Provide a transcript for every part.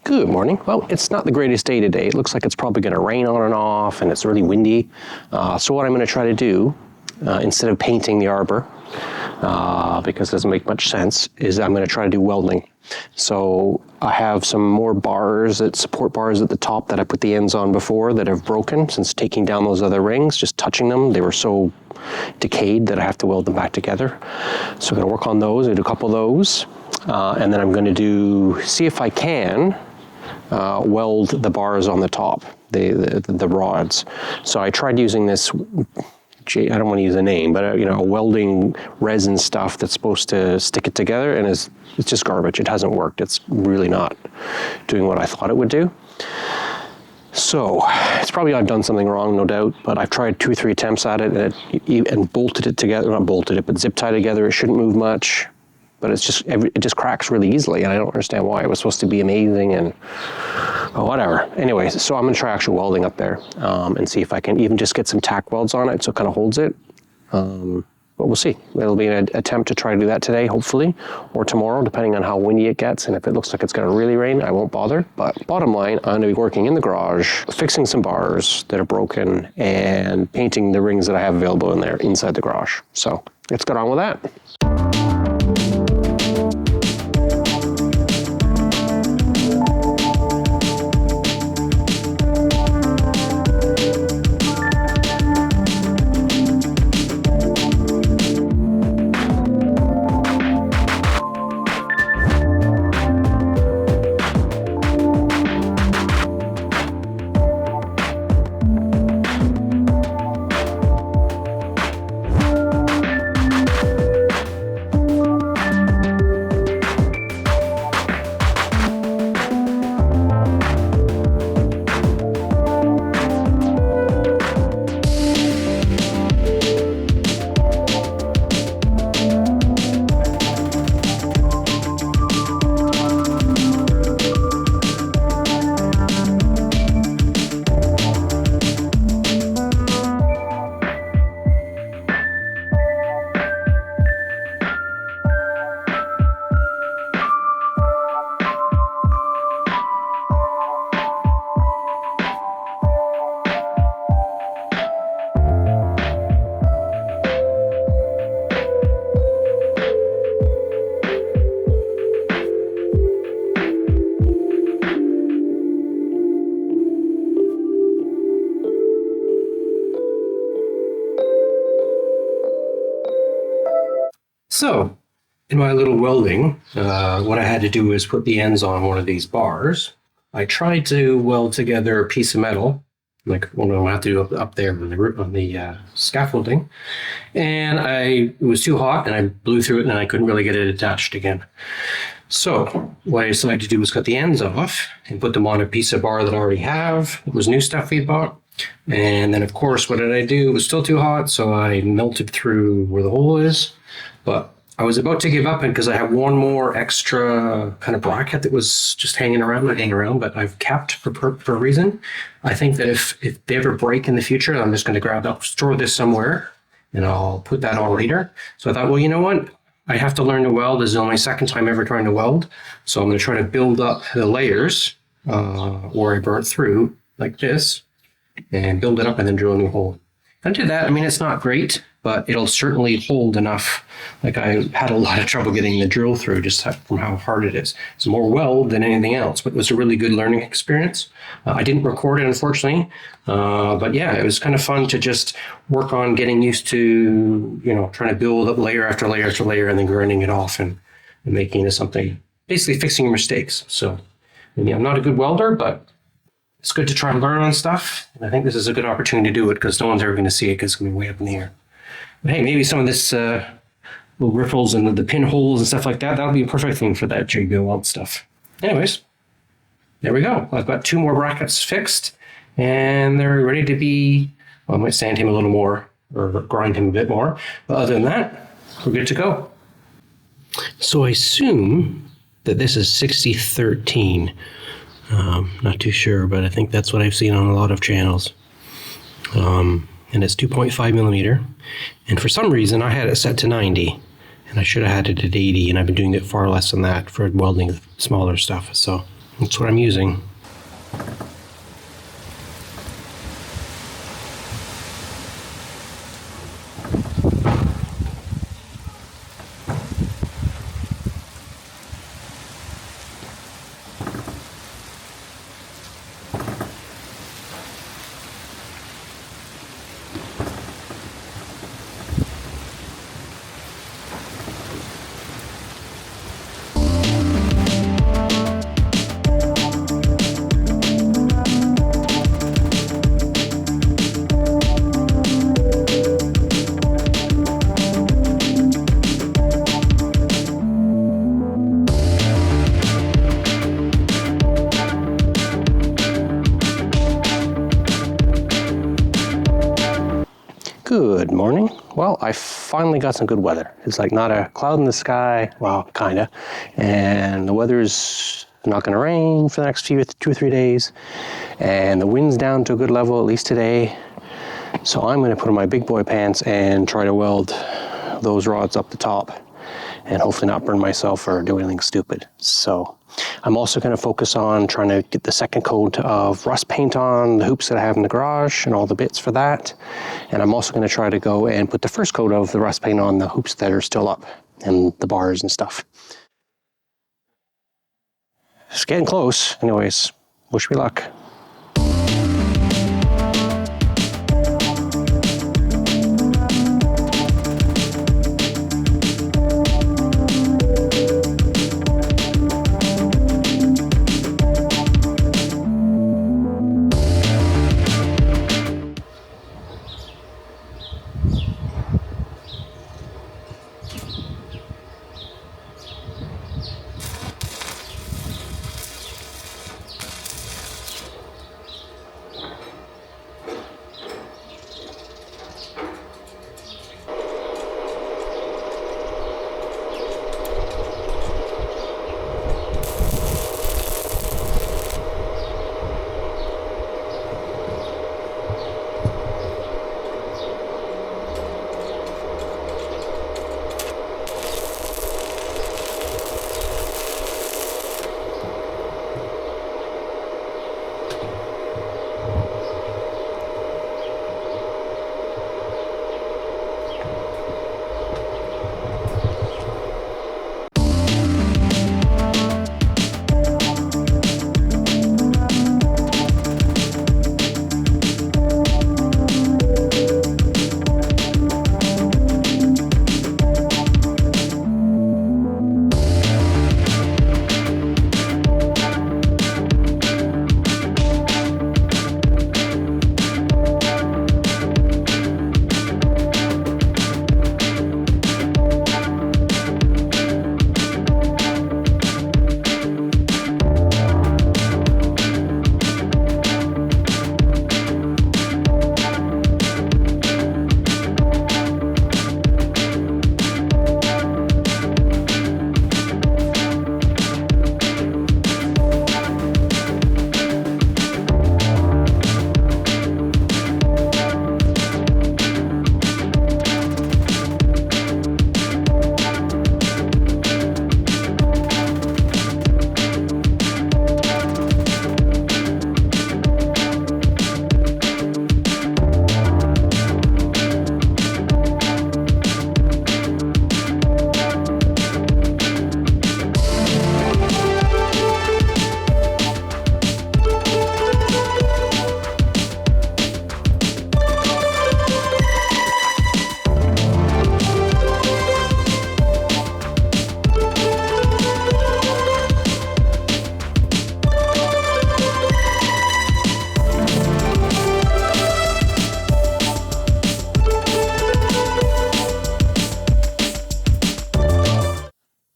Good morning. Well, it's not the greatest day today. It looks like it's probably going to rain on and off, and it's really windy. So what I'm going to try to do, instead of painting the arbor, because it doesn't make much sense, is I'm going to try to do welding. So I have some more bars, support bars at the top that I put the ends on before that have broken since taking down those other rings, just touching them. They were so decayed that I have to weld them back together. So I'm going to work on those. I do a couple of those. And then I'm going to see if I can weld the bars on the top, the rods. So I tried using this, I don't want to use a name, but a welding resin stuff that's supposed to stick it together, and it's just garbage. It hasn't worked. It's really not doing what I thought it would do. So it's probably I've done something wrong, no doubt, but I've tried 2 or 3 attempts at it and bolted it together, not bolted it, but zip tied together. It shouldn't move much. But it just cracks really easily, and I don't understand why. It was supposed to be amazing, and whatever. Anyways, so I'm gonna try actual welding up there and see if I can even just get some tack welds on it so it kind of holds it. But we'll see. It'll be an attempt to try to do that today, hopefully, or tomorrow, depending on how windy it gets. And if it looks like it's gonna really rain, I won't bother. But bottom line, I'm gonna be working in the garage, fixing some bars that are broken, and painting the rings that I have available in there inside the garage. So let's get on with that. So, in my little welding, what I had to do was put the ends on one of these bars. I tried to weld together a piece of metal, like one I have to do up there on the scaffolding, and it was too hot, and I blew through it, and I couldn't really get it attached again. So, what I decided to do was cut the ends off and put them on a piece of bar that I already have. It was new stuff we bought. And then, of course, what did I do? It was still too hot, so I melted through where the hole is. But I was about to give up because I have one more extra kind of bracket that was just hanging around, but I've kept for a reason. I think that if they ever break in the future, I'm just going to store this somewhere, and I'll put that on later. So I thought, well, you know what? I have to learn to weld. This is only my second time ever trying to weld. So I'm going to try to build up the layers where I burnt through like this, and build it up and then drill a new hole. I did that. I mean, it's not great, but it'll certainly hold enough. Like, I had a lot of trouble getting the drill through just from how hard it is. It's more weld than anything else, but it was a really good learning experience. I didn't record it, unfortunately, but yeah, it was kind of fun to just work on getting used to, trying to build up layer after layer after layer and then grinding it off and making it into something, basically fixing your mistakes. So, I'm not a good welder, but it's good to try and learn on stuff. And I think this is a good opportunity to do it because no one's ever going to see it because it's going to be way up in the air. But hey, maybe some of this little riffles and the pinholes and stuff like that, that'll be a perfect thing for that JBO weld stuff. Anyways, there we go. I've got 2 more brackets fixed and they're ready to be, well, I might sand him a little more or grind him a bit more. But other than that, we're good to go. So I assume that this is 6013. Not too sure, but I think that's what I've seen on a lot of channels. And it's 2.5 millimeter. And for some reason, I had it set to 90. And I should have had it at 80, and I've been doing it far less than that for welding smaller stuff. So That's what I'm using. Good morning. Well, I finally got some good weather. It's like not a cloud in the sky, well, kinda, and the weather's not gonna rain for the next 2 or 3 days, and the wind's down to a good level, at least today. So I'm gonna put on my big boy pants and try to weld those rods up the top and hopefully not burn myself or do anything stupid. So I'm also going to focus on trying to get the second coat of rust paint on the hoops that I have in the garage and all the bits for that. And I'm also going to try to go and put the first coat of the rust paint on the hoops that are still up and the bars and stuff. It's getting close. Anyways, wish me luck.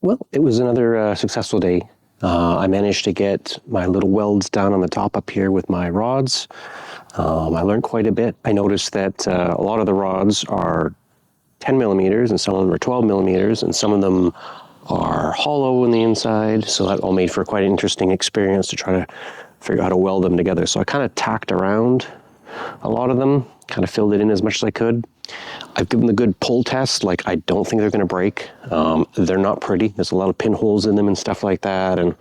Well, it was another successful day. I managed to get my little welds down on the top up here with my rods. I learned quite a bit. I noticed that a lot of the rods are 10 millimeters and some of them are 12 millimeters and some of them are hollow on the inside. So that all made for quite an interesting experience to try to figure out how to weld them together. So I kind of tacked around a lot of them, kind of filled it in as much as I could. I've given the good pull test. Like, I don't think they're going to break. They're not pretty. There's a lot of pinholes in them and stuff like that. And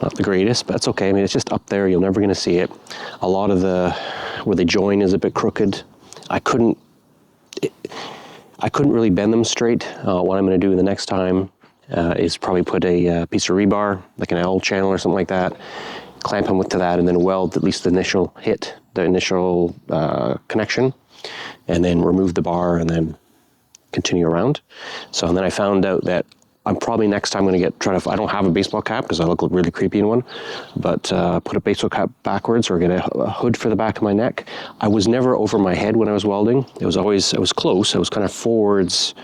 Not the greatest, but it's okay. I mean, it's just up there. You're never going to see it. A lot of where they join is a bit crooked. I couldn't really bend them straight. What I'm going to do the next time is probably put a piece of rebar, like an L channel or something like that, clamp them to that, and then weld at least the initial hit, the initial connection, and then remove the bar and then continue around. So, and then I found out that I'm probably next time going to I don't have a baseball cap because I look really creepy in one, but put a baseball cap backwards or get a hood for the back of my neck. I was never over my head when I was welding. I was close. I was kind of forwards,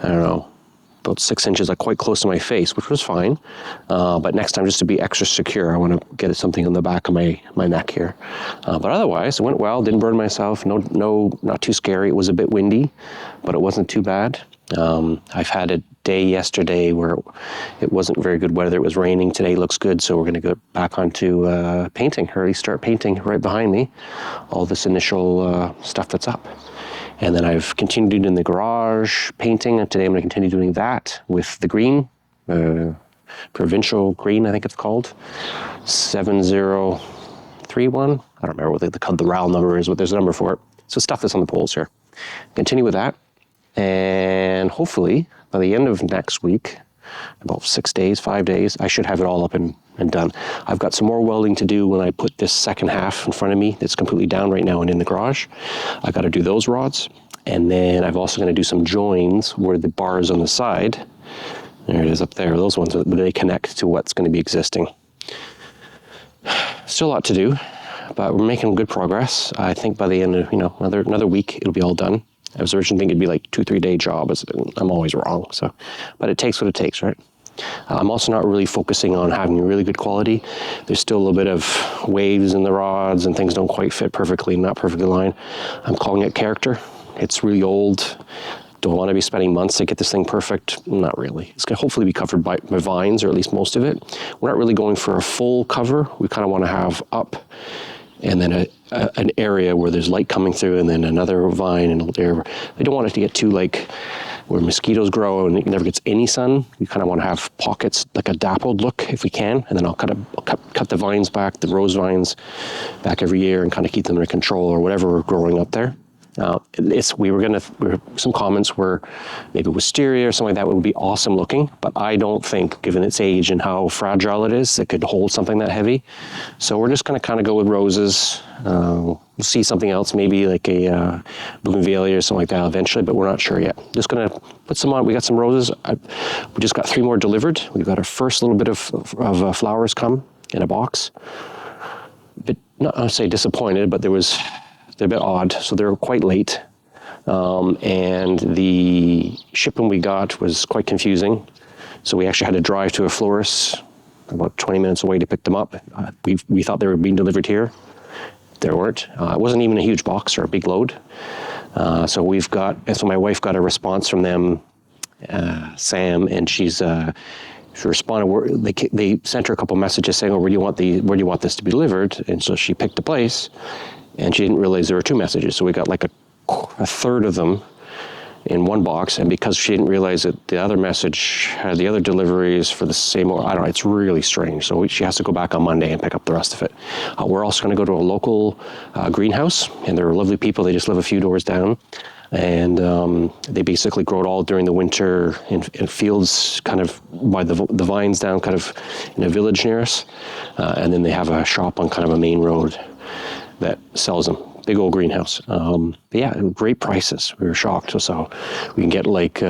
I don't know, about 6 inches, like quite close to my face, which was fine. But next time, just to be extra secure, I want to get something on the back of my neck here. But otherwise, it went well, didn't burn myself, no, not too scary. It was a bit windy, but it wasn't too bad. I've had a day yesterday where it wasn't very good weather. It was raining. Today looks good, so we're going to go back onto painting, or at least start painting right behind me, all this initial stuff that's up. And then I've continued in the garage painting, and today I'm going to continue doing that with the green, provincial green, I think it's called, 7031. I don't remember what the RAL number is, but there's a number for it. So stuff that's on the poles here. Continue with that. And hopefully, by the end of next week, about 5 days, I should have it all up and done. I've got some more welding to do when I put this second half in front of me that's completely down right now and in the garage. I got to do those rods. And then I've also going to do some joins where the bars on the side, there it is up there, those ones, they connect to what's going to be existing. Still a lot to do, but we're making good progress. I think by the end of, another week, it'll be all done. I was originally thinking it'd be like 2-3 day job. I'm always wrong. So, but it takes what it takes, right? I'm also not really focusing on having really good quality. There's still a little bit of waves in the rods and things don't quite fit perfectly, not perfectly aligned. I'm calling it character. It's really old. Do I want to be spending months to get this thing perfect? Not really. It's going to hopefully be covered by vines, or at least most of it. We're not really going for a full cover. We kind of want to have up and then an area where there's light coming through, and then another vine and there. I don't want it to get too where mosquitoes grow and it never gets any sun. We kind of want to have pockets, like a dappled look if we can, and then I'll cut the vines back, the rose vines back every year, and kind of keep them under control or whatever we're growing up there. Some comments were maybe wisteria or something like that would be awesome looking, but I don't think, given its age and how fragile it is, it could hold something that heavy. So we're just going to kind of go with roses. We'll see something else, maybe like a bougainvillea or something like that eventually, but we're not sure yet. Just going to put some on. We got some roses. We just got 3 more delivered. We've got our first little bit of flowers come in a box. But not I'll say disappointed, but they're a bit odd, so they're quite late. And the shipping we got was quite confusing. So we actually had to drive to a florist about 20 minutes away to pick them up. We thought they were being delivered here. There weren't. It wasn't even a huge box or a big load. So my wife got a response from them, Sam, and she responded. They sent her a couple messages saying, "Oh, where do you want this to be delivered?" And so she picked a place. And she didn't realize there were 2 messages. So we got like a third of them in one box. And because she didn't realize that the other message had the other deliveries for the same, I don't know, it's really strange. So she has to go back on Monday and pick up the rest of it. We're also going to go to a local greenhouse, and they're lovely people. They just live a few doors down. And they basically grow it all during the winter in fields kind of by the vines down kind of in a village near us. And then they have a shop on kind of a main road that sells them. Big old greenhouse. But yeah, great prices. We were shocked. So we can get like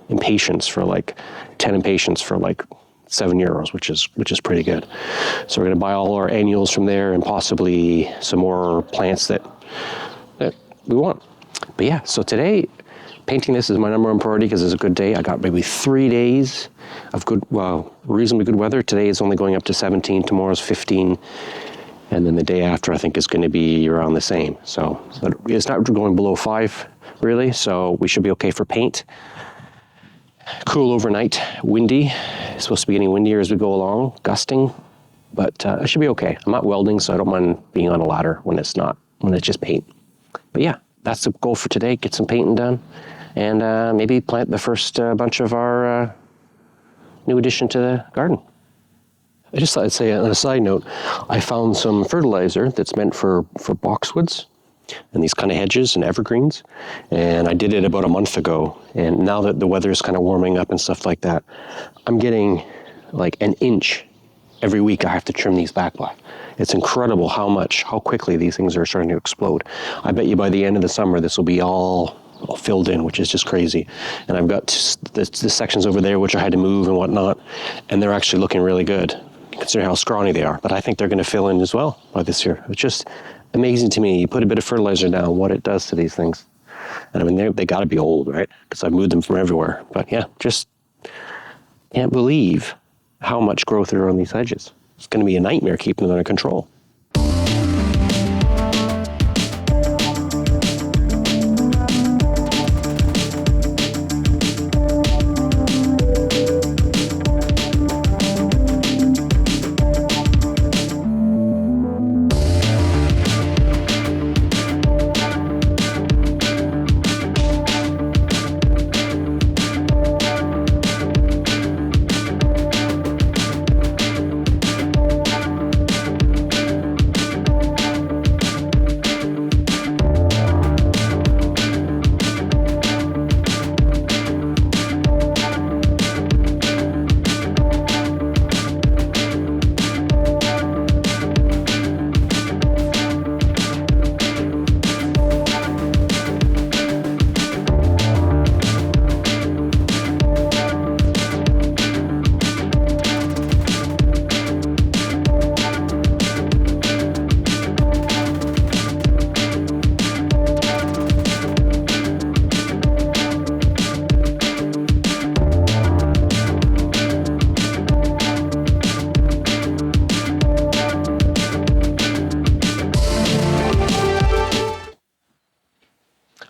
impatiens for like 10 impatiens for like €7, which is pretty good. So we're going to buy all our annuals from there and possibly some more plants that we want. But yeah, so today painting this is my number 1 priority because it's a good day. I got maybe 3 days of reasonably good weather. Today is only going up to 17. Tomorrow's 15. And then the day after, I think, is going to be around the same. So, but it's not going below 5, really. So we should be okay for paint. Cool overnight, windy. It's supposed to be getting windier as we go along, gusting. But it should be okay. I'm not welding, so I don't mind being on a ladder when it's just paint. But yeah, that's the goal for today. Get some painting done. And maybe plant the first bunch of our new addition to the garden. I just thought I'd say on a side note, I found some fertilizer that's meant for boxwoods and these kind of hedges and evergreens. And I did it about a month ago. And now that the weather is kind of warming up and stuff like that, I'm getting like an inch every week I have to trim these back by. It's incredible how quickly these things are starting to explode. I bet you by the end of the summer, this will be all filled in, which is just crazy. And I've got the sections over there, which I had to move and whatnot, and they're actually looking really good, considering how scrawny they are. But I think they're going to fill in as well by this year. It's just amazing to me. You put a bit of fertilizer down, what it does to these things. And I mean, they got to be old, right? Because I've moved them from everywhere. But yeah, just can't believe how much growth there are on these hedges. It's going to be a nightmare keeping them under control.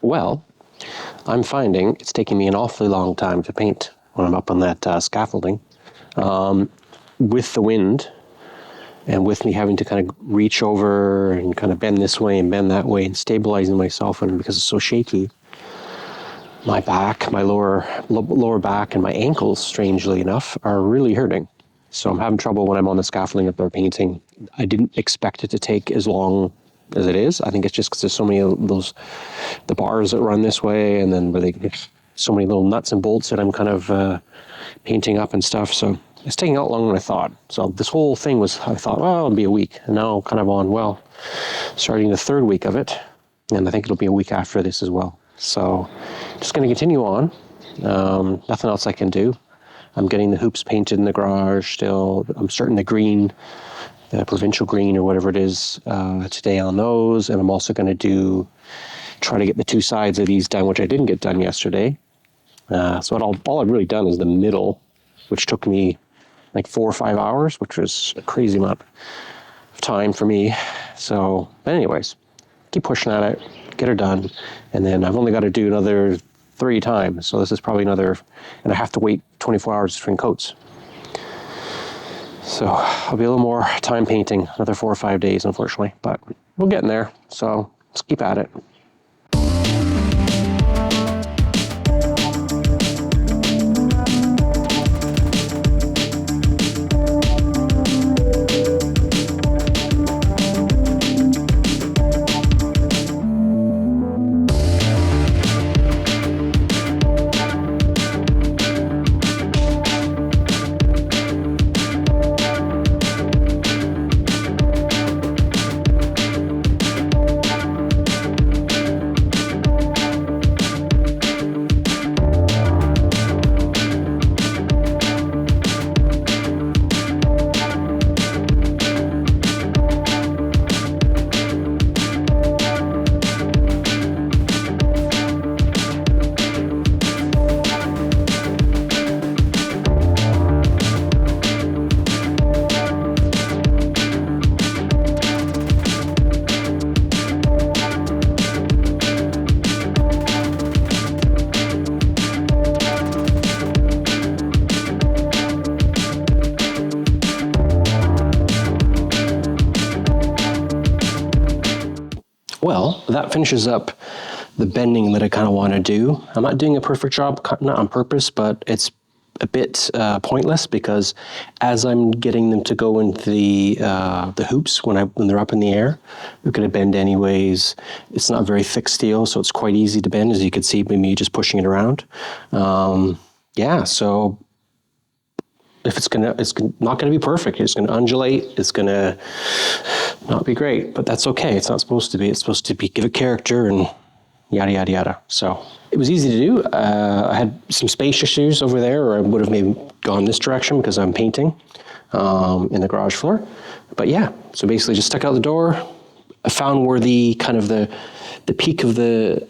Well, I'm finding it's taking me an awfully long time to paint when I'm up on that scaffolding. With the wind and with me having to kind of reach over and kind of bend this way and bend that way and stabilizing myself, and because it's so shaky, my back, my lower back and my ankles, strangely enough, are really hurting. So I'm having trouble when I'm on the scaffolding up there painting. I didn't expect it to take as long as it is. I think it's just because there's so many of the bars that run this way, and then so many little nuts and bolts that I'm kind of painting up and stuff. So it's taking out longer than I thought. So this whole thing I thought, well, it'll be a week. And now kind of starting the third week of it. And I think it'll be a week after this as well. So just going to continue on. Nothing else I can do. I'm getting the hoops painted in the garage still. I'm starting the green, the provincial green or whatever it is, today on those. And I'm also going to try to get the two sides of these done, which I didn't get done yesterday. So all I've really done is the middle, which took me like 4 or 5 hours, which was a crazy amount of time for me. So, but anyways, keep pushing at it, get her done. And then I've only got to do another 3 times. So this is probably another, and I have to wait 24 hours between coats. So I'll be a little more time painting, another 4 or 5 days, unfortunately, but we're getting there. So let's keep at it. Well, that finishes up the bending that I kind of want to do. I'm not doing a perfect job, not on purpose, but it's a bit pointless, because as I'm getting them to go into the hoops when they're up in the air, they're going to bend anyways. It's not very thick steel, so it's quite easy to bend, as you can see by me just pushing it around. Yeah, so if it's not gonna be perfect. It's gonna undulate. It's gonna not be great, but that's okay. It's not supposed to be. It's supposed to be give it character and yada yada yada. So it was easy to do. I had some space issues over there, or I would have maybe gone this direction because I'm painting in the garage floor. But yeah, so basically just stuck out the door. I found where the kind of the peak of the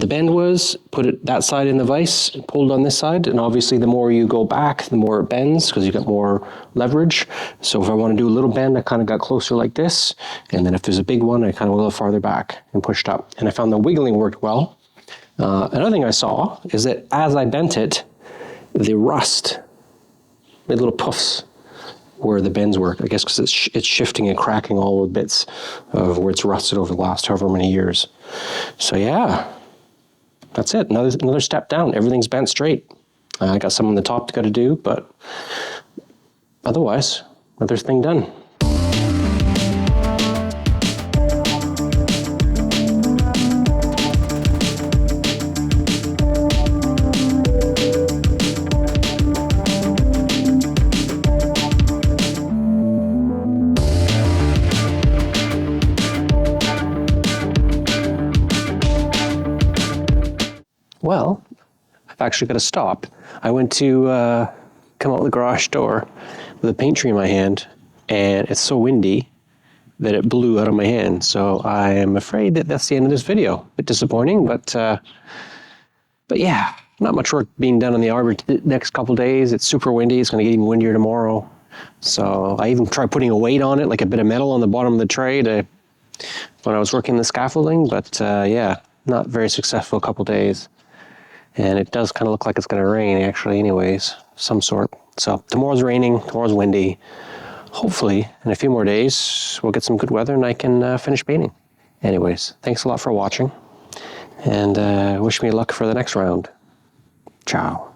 bend was, put it that side in the vise, pulled on this side, and obviously the more you go back, the more it bends because you got more leverage. So if I want to do a little bend, I kind of got closer like this, and then if there's a big one, I kind of a little farther back and pushed up. And I found the wiggling worked well. Another thing I saw is that as I bent it, the rust made little puffs where the bends work, I guess because it's shifting and cracking all the bits of where it's rusted over the last however many years. So yeah, that's it. Another step down. Everything's bent straight. I got some on the top to do, but otherwise, another thing done. Well, I've actually got to stop. I went to come out the garage door with a paint tree in my hand, and it's so windy that it blew out of my hand. So I am afraid that that's the end of this video. A bit disappointing, but yeah, not much work being done on the Arbor the next couple days. It's super windy. It's going to get even windier tomorrow. So I even tried putting a weight on it, like a bit of metal on the bottom of the tray when I was working the scaffolding, but yeah, not very successful a couple days. And it does kind of look like it's going to rain, actually, anyways, some sort. So tomorrow's raining, tomorrow's windy. Hopefully, in a few more days, we'll get some good weather and I can finish painting. Anyways, thanks a lot for watching. And wish me luck for the next round. Ciao.